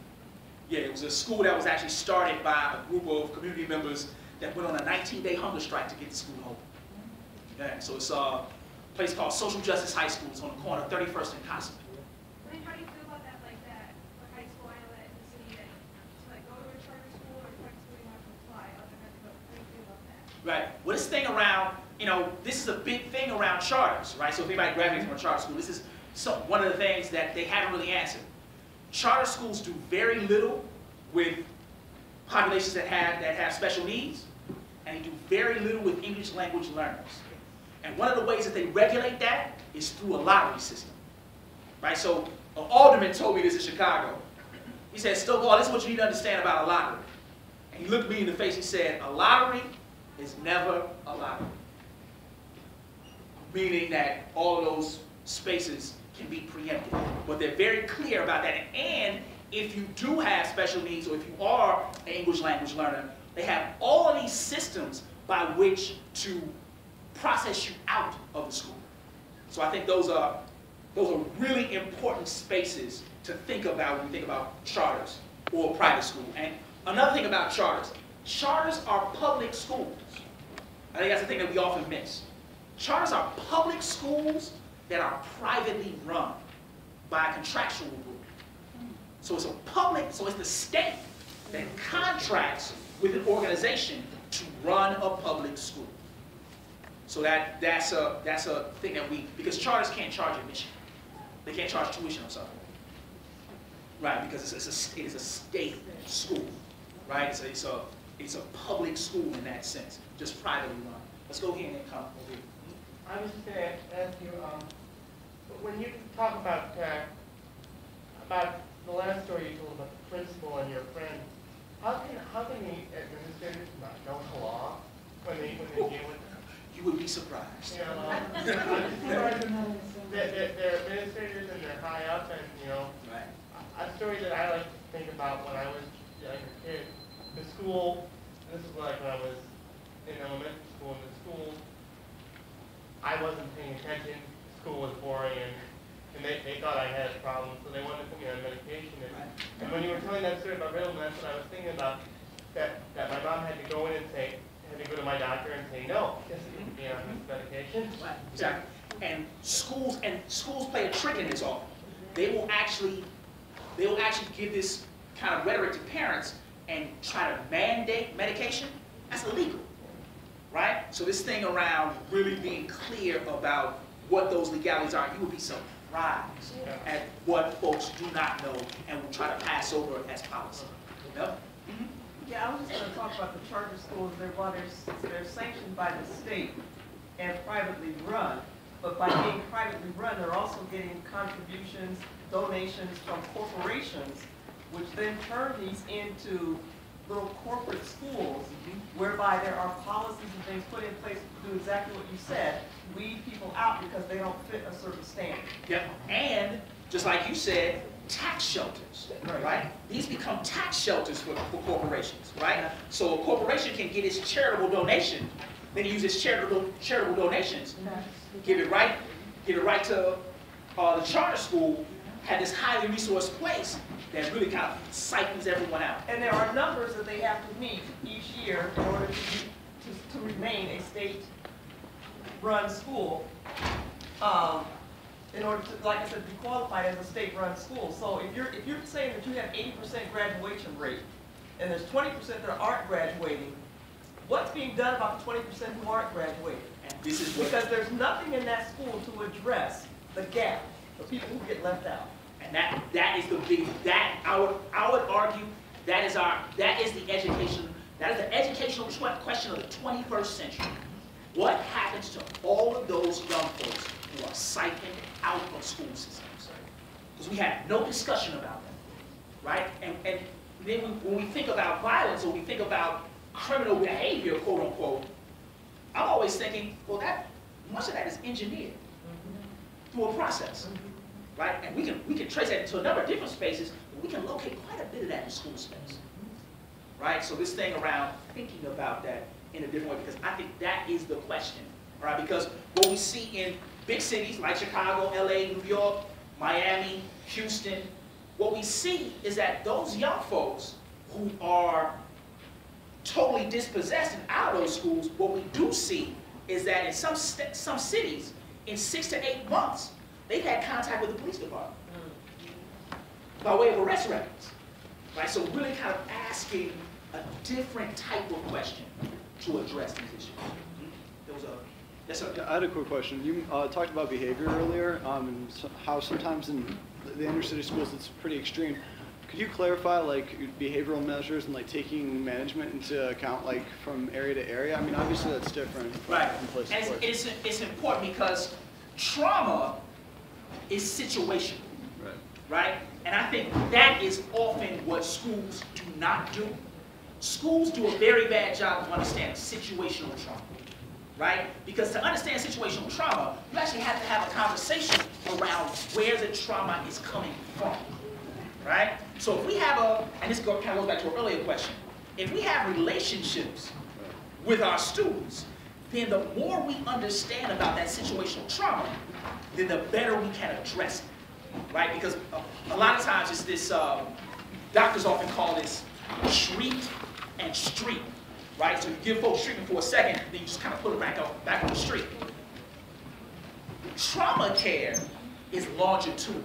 Yeah, it was a school that was actually started by a group of community members that went on a 19-day hunger strike to get the school open. Yeah, so it's a place called Social Justice High School. It's on the corner of 31st and Constable. I mean, how do you feel about that, like that, for high school, I know that in the city, that to like go to a charter school or private school, you have to apply, other than to go, how do you feel about that? Right. Well, this thing around, this is a big thing around charters, right? So if anybody graduates from a charter school, this is one of the things that they haven't really answered. Charter schools do very little with populations that have special needs, and they do very little with English language learners. And one of the ways that they regulate that is through a lottery system, right? So an alderman told me this in Chicago. He said, Stovall, this is what you need to understand about a lottery. And he looked me in the face, he said, a lottery is never a lottery. Meaning that all of those spaces can be preempted. But they're very clear about that. And if you do have special needs, or if you are an English language learner, they have all of these systems by which to process you out of the school. So I think those are really important spaces to think about when you think about charters or private school. And another thing about charters are public schools. I think that's the thing that we often miss. Charters are public schools that are privately run by a contractual group. So it's the state that contracts with an organization to run a public school. So that's a thing that because charters can't charge admission. They can't charge tuition or something. Right, because it is a state school. Right? It's a public school in that sense, just privately run. Let's go here and then come over here. I was just going to ask you, when you talk about the last story you told about the principal and your friend, how can the administrators not know the law when they deal with them? You would be surprised. You know, I'm surprised that they're administrators and they're high up, and Right. a story that I like to think about when I was a younger kid, the school. This is like when I was in elementary school. In the school, I wasn't paying attention. School was boring, and they thought I had a problem, so they wanted to put me on medication. And when you were telling that story about Ritalin, that's what I was thinking about. That my mom had to go in and say, had to go to my doctor and say, no, this isn't be on this medication. Right. Exactly. And schools play a trick in this often. They will actually give this kind of rhetoric to parents and try to mandate medication. That's illegal. Right? So this thing around really being clear about what those legalities are, you will be surprised at what folks do not know and will try to pass over as policy. Yep. Mm-hmm. Yeah, I was just going to talk about the charter schools. They're sanctioned by the state and privately run. But by being privately run, they're also getting contributions, donations from corporations, which then turn these into little corporate schools, whereby there are policies and things put in place to do exactly what you said, weed people out because they don't fit a certain standard. Yep. And just like you said, tax shelters, right? These become tax shelters for corporations, right? So a corporation can get its charitable donation, then use its charitable donations, give it right to the charter school, have this highly resourced place that really kind of siphons everyone out. And there are numbers that they have to meet each year in order to remain a state-run school. In order to, like I said, be qualified as a state-run school. So if you're saying that you have 80% graduation rate, and there's 20% that aren't graduating, what's being done about the 20% who aren't graduating? And this is because there's nothing in that school to address the gap, the people who get left out. And that is the big, I would argue that is the educational question of the 21st century. What happens to all of those young folks who are siphoned out of school systems? Because we have no discussion about them, right? And then when we think about violence or we think about criminal behavior, quote unquote, I'm always thinking, well, much of that is engineered through a process. Right? And we can trace that into a number of different spaces, but we can locate quite a bit of that in school space. Right? So this thing around thinking about that in a different way, because I think that is the question. Right? Because what we see in big cities like Chicago, LA, New York, Miami, Houston, what we see is that those young folks who are totally dispossessed and out of those schools, what we do see is that in some cities, in 6 to 8 months, they've had contact with the police department by way of arrest records. Right? So really kind of asking a different type of question to address these issues. I had a quick question. You talked about behavior earlier, and how sometimes in the inner city schools it's pretty extreme. Could you clarify like behavioral measures and like taking management into account like from area to area? I mean, obviously that's different. Right. From place to And place. it's important because trauma is situational, right? And I think that is often what schools do not do. Schools do a very bad job of understanding situational trauma, right? Because to understand situational trauma, you actually have to have a conversation around where the trauma is coming from, right? So if we have and this kind of goes back to an earlier question, if we have relationships with our students, then the more we understand about that situational trauma, then the better we can address it, right? Because a lot of times it's this, doctors often call this treat and street, right? So you give folks treatment for a second, then you just kind of put them back on the street. Trauma care is longitudinal,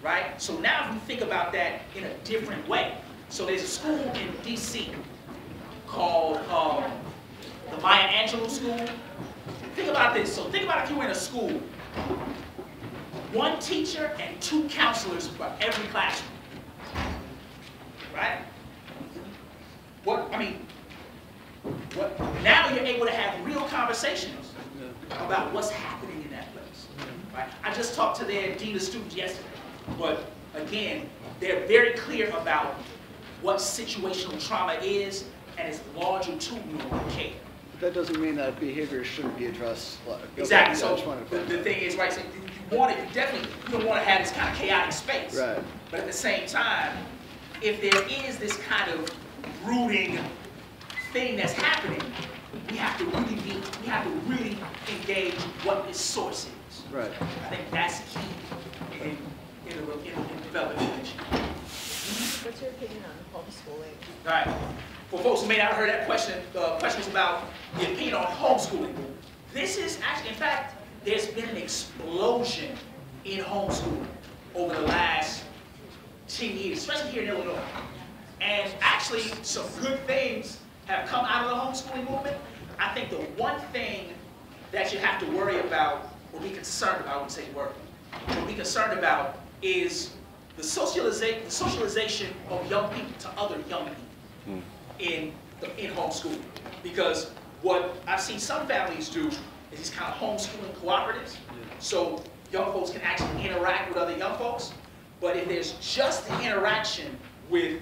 right? So now if we think about that in a different way. So there's a school in DC called the Maya Angelou School. Think about this. So think about if you were in a school, one teacher and 2 counselors for every classroom, right? Now you're able to have real conversations about what's happening in that place, right? I just talked to their dean of students yesterday, but again, they're very clear about what situational trauma is and its longitudinal care. That doesn't mean that behavior shouldn't be addressed. Exactly. So the thing is, right? So you don't want to have this kind of chaotic space. Right. But at the same time, if there is this kind of brooding thing that's happening, we have to really engage what its source is. Right. I think that's key in developing religion. What's your opinion on homeschooling? All right. For folks who may not have heard that question, the question is about the opinion on homeschooling. This is actually, in fact, there's been an explosion in homeschooling over the last 10 years, especially here in Illinois. And actually, some good things have come out of the homeschooling movement. I think the one thing that you have to worry about, or be concerned about, I wouldn't say worry, but be concerned about is the socialization of young people to other young people in homeschooling. Because what I've seen some families do is these kind of homeschooling cooperatives. So young folks can actually interact with other young folks. But if there's just the interaction with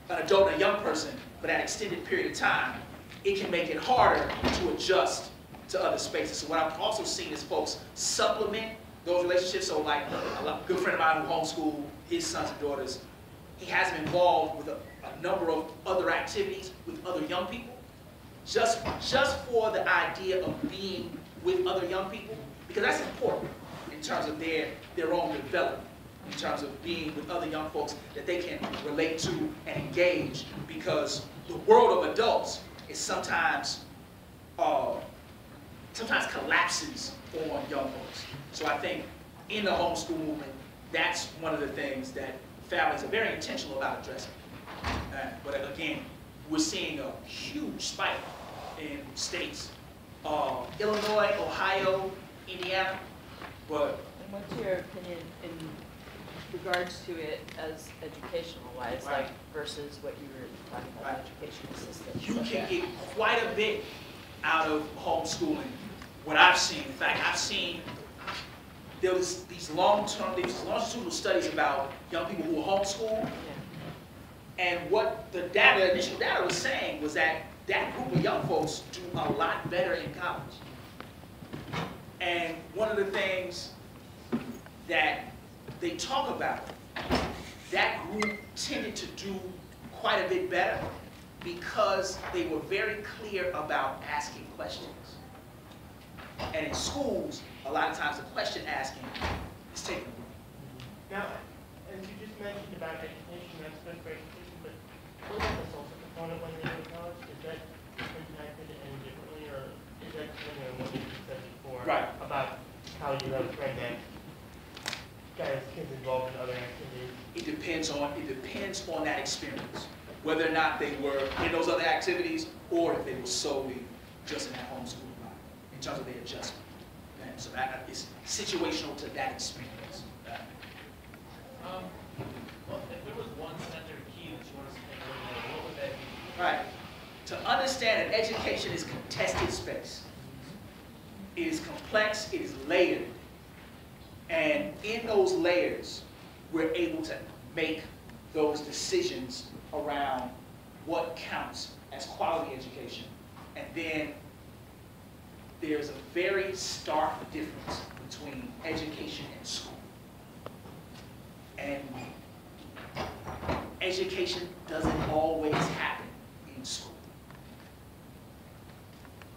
an adult and a young person for that extended period of time, it can make it harder to adjust to other spaces. So what I've also seen is folks supplement those relationships. So like a good friend of mine who homeschooled his sons and daughters, he has them involved with a number of other activities with other young people, just for the idea of being with other young people, because that's important in terms of their own development, in terms of being with other young folks that they can relate to and engage, because the world of adults is sometimes collapses on young folks. So I think in the homeschool movement, that's one of the things that families are very intentional about addressing. But again, we're seeing a huge spike in states, Illinois, Ohio, Indiana, but... And what's your opinion in regards to it as educational-wise, right, like versus what you were talking about, right, educational systems? you can get quite a bit out of homeschooling. What I've seen, in fact, I've seen there was these longitudinal studies about young people who were homeschooled, and what the initial data was saying was that group of young folks do a lot better in college. And one of the things that they talk about, that group tended to do quite a bit better because they were very clear about asking questions. And in schools, a lot of times the question asking is taken away. Now, as you just mentioned about education, that's good for education, but what about the social component when they go to college? Is that impacted any differently, or is that similar to what you said before? Right. About how you have a friend that got his kids involved in other activities? It depends on that experience, whether or not they were in those other activities or if they were solely just in that homeschooling life, in terms of their adjustment. And so that is situational to that experience. Well, if there was one center key that you want us to take away from, what would that be? Right. To understand that education is contested space. It is complex, it is layered. And in those layers, we're able to make those decisions around what counts as quality education. And then there's a very stark difference between education and school. And education doesn't always happen in school.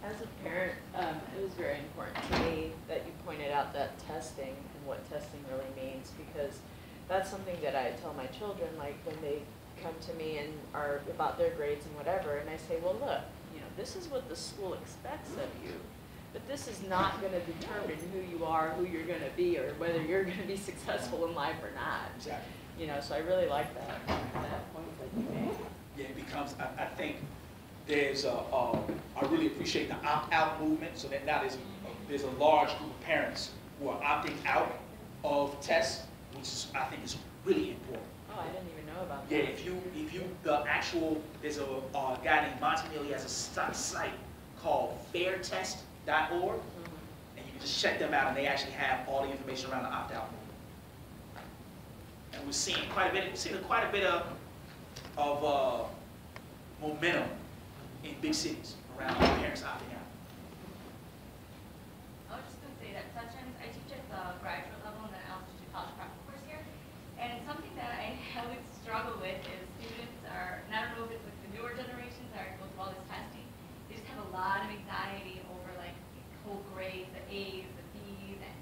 As a parent, it was very important to me that you pointed out that testing and what testing really means, because that's something that I tell my children, like when they come to me and are about their grades and whatever, and I say, well, look, you know, this is what the school expects of you, but this is not going to determine who you are, who you're going to be, or whether you're going to be successful in life or not. Exactly. You know, so I really like that point that you made. Yeah, it becomes, I think there's I really appreciate the opt-out movement, so that now there's a large group of parents who are opting out of tests, which is, I think is really important. Oh, I didn't even know about that. Yeah, if you, there's a guy named Monty Neal, he has a site called fairtest.org, and you can just check them out, and they actually have all the information around the opt-out movement. And we're seeing quite a bit of momentum in big cities around parents opting out. I was just going to say that sometimes I teach at the graduate level and then I also teach a college prep course here. And something that I always struggle with is students are, and I don't know if it's like the newer generations that are going through all this testing, they just have a lot of anxiety over like whole grades, the A's, the B's, and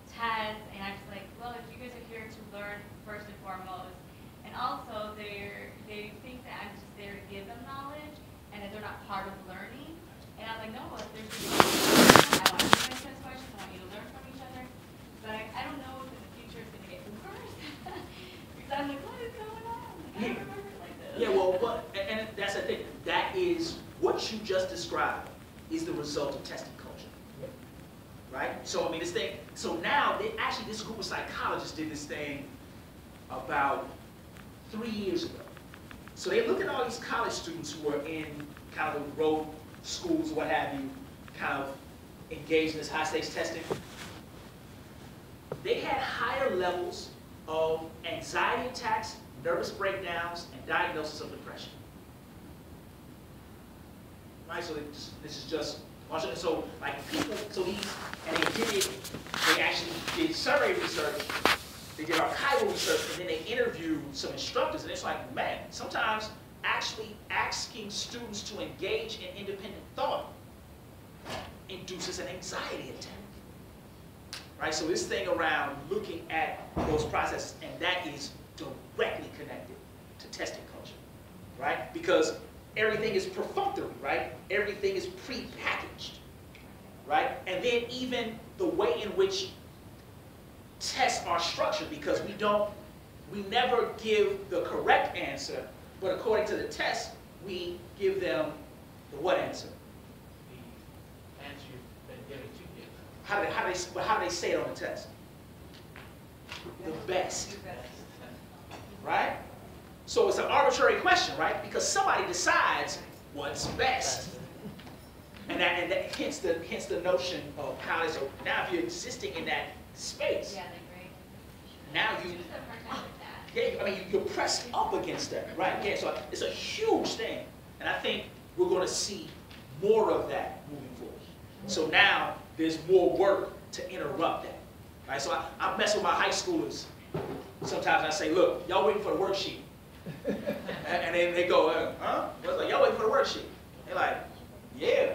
tests. And I'm just like, well, if you guys are here to learn first and foremost, and also they think that I'm just there to give them knowledge and that they're not part of learning. And I'm like, no, if there's I want you to answer this question, I want you to learn from each other. But I don't know if in the future it's going to get worse. Because I'm like, what is going on? I don't remember it like this. Yeah, well, and that's the thing. That is what you just described is the result of testing culture, right? So I mean, this thing. So now, this group of psychologists did this thing about 3 years ago. So they looked at all these college students who were in kind of the road schools, what have you, kind of engaged in this high-stakes testing. They had higher levels of anxiety attacks, nervous breakdowns, and diagnosis of depression. Right, so this is just, so like people, and they actually did survey research, they did archival research, and then they interviewed some instructors, and it's like, man, sometimes actually asking students to engage in independent thought induces an anxiety attack. Right, so this thing around looking at those processes, and that is directly connected to testing culture, right? Because everything is perfunctory, right? Everything is pre-packaged, right? And then even the way in which tests are structured, because we never give the correct answer, but according to the test, we give them the what answer? The answer you've been given to give. How do they say it on the test? The best. Right? So it's an arbitrary question, right? Because somebody decides what's best. And that hence the notion of how it's open. Now if you're existing in that space, Yeah, they're great. now you, Students have a hard time with that. yeah, I mean, you're pressed up against that, right? Yeah, so it's a huge thing. And I think we're going to see more of that moving forward. So now there's more work to interrupt that, right? So I mess with my high schoolers. Sometimes I say, look, y'all waiting for the worksheet. And then they go, huh? Well, like, y'all waiting for the worksheet. They're like, yeah.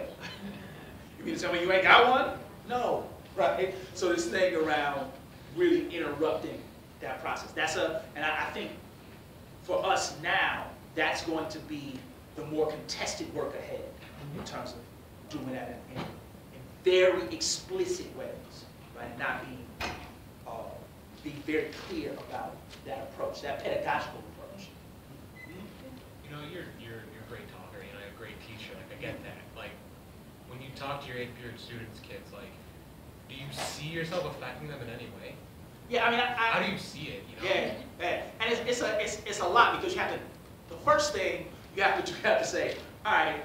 You mean to tell me you ain't got one? No, right? So this thing around really interrupting that process. And I think for us now, that's going to be the more contested work ahead in terms of doing that in very explicit ways, right? Not being very clear about that approach, that pedagogical approach. You know, you're a great talker, you know, a great teacher. Like, I get that. Like, when you talk to your 8th period students, kids, like, do you see yourself affecting them in any way? Yeah, I mean, how do you see it? You know? Yeah, and it's a lot, because you have to. The first thing you have to say, all right.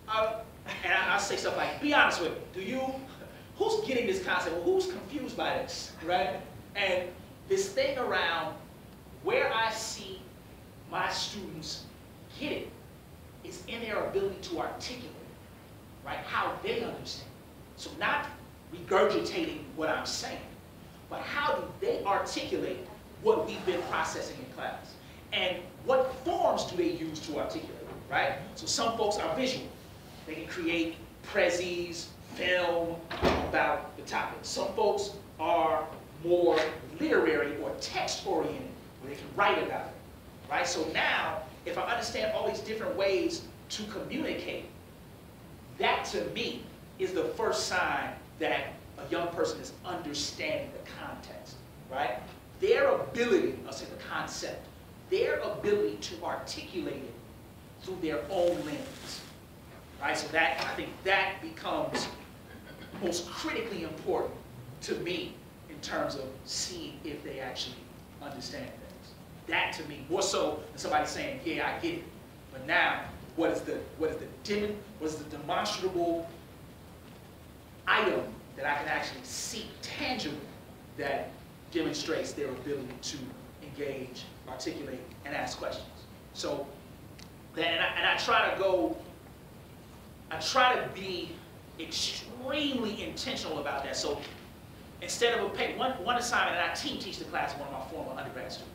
And I'll say stuff like, be honest with me. Who's getting this concept? Well, who's confused by this, right? And this thing around where I see my students get it is in their ability to articulate, right, how they understand. So not regurgitating what I'm saying, but how do they articulate what we've been processing in class? And what forms do they use to articulate, right? So some folks are visual. They can create prezzies, film about the topic. Some folks are more literary or text-oriented, where they can write about it, right? So now, if I understand all these different ways to communicate, that to me is the first sign that a young person is understanding the context, right? Their ability, I'll say the concept, their ability to articulate it through their own lens, right? So that, I think that becomes most critically important to me in terms of seeing if they actually understand things. That to me, more so than somebody saying, yeah, I get it. But now, what is the demonstrable item that I can actually see tangible that demonstrates their ability to engage, articulate, and ask questions. So, and I try to be extremely intentional about that. So instead of one assignment, and I teach the class, one of my former undergrad students.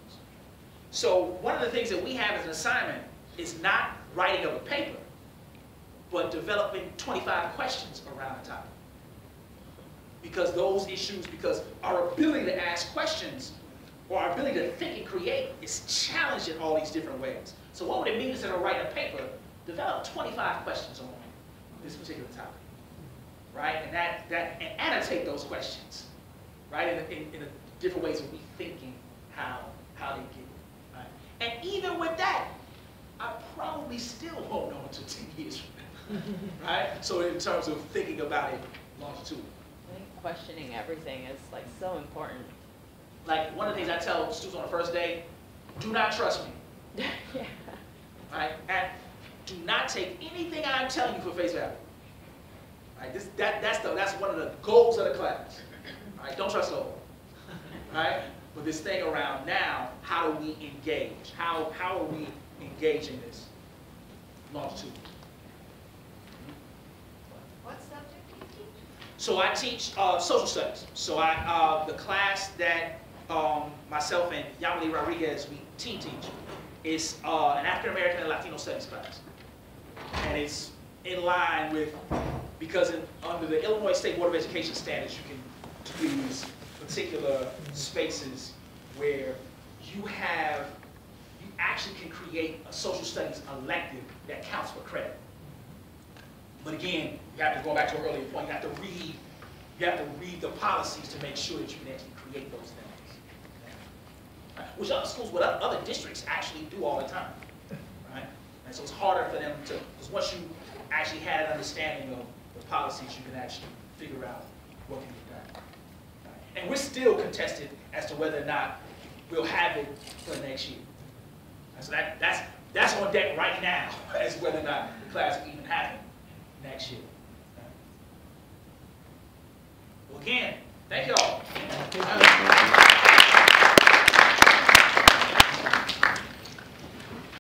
So one of the things that we have as an assignment is not writing up a paper, but developing 25 questions around the topic. Because those issues, because our ability to ask questions, or our ability to think and create, is challenged in all these different ways. So what would it mean instead of writing a paper, develop 25 questions on this particular topic, right? And annotate those questions, right? In the different ways of rethinking how they get it, right? And even with that, I probably still won't know until 10 years from now, right? So in terms of thinking about it longitudinally. I think questioning everything is like so important. Like one of the things I tell students on the first day, do not trust me. Yeah. Right? And do not take anything I'm telling you for face value. Right? That's one of the goals of the class. Right? Don't trust no one. Right? But this thing around now, how do we engage? How are we engaging this longitude? What subject do you teach? So I teach social studies. So the class that myself and Yamali Rodriguez, we teach is an African American and Latino studies class. And it's in line with, because under the Illinois State Board of Education standards, you can use particular spaces where you actually can create a social studies elective that counts for credit. But again, you have to go back to an earlier point, you have to read the policies to make sure that you can actually create those things. Right? Which other schools, what other districts actually do all the time. Right? And so it's harder for them to, because once you actually had an understanding of the policies, you can actually figure out what can be done. Right? And we're still contested as to whether or not we'll have it for next year. And so that's on deck right now, as whether or not the class will even happen next year. Well, again, thank you all.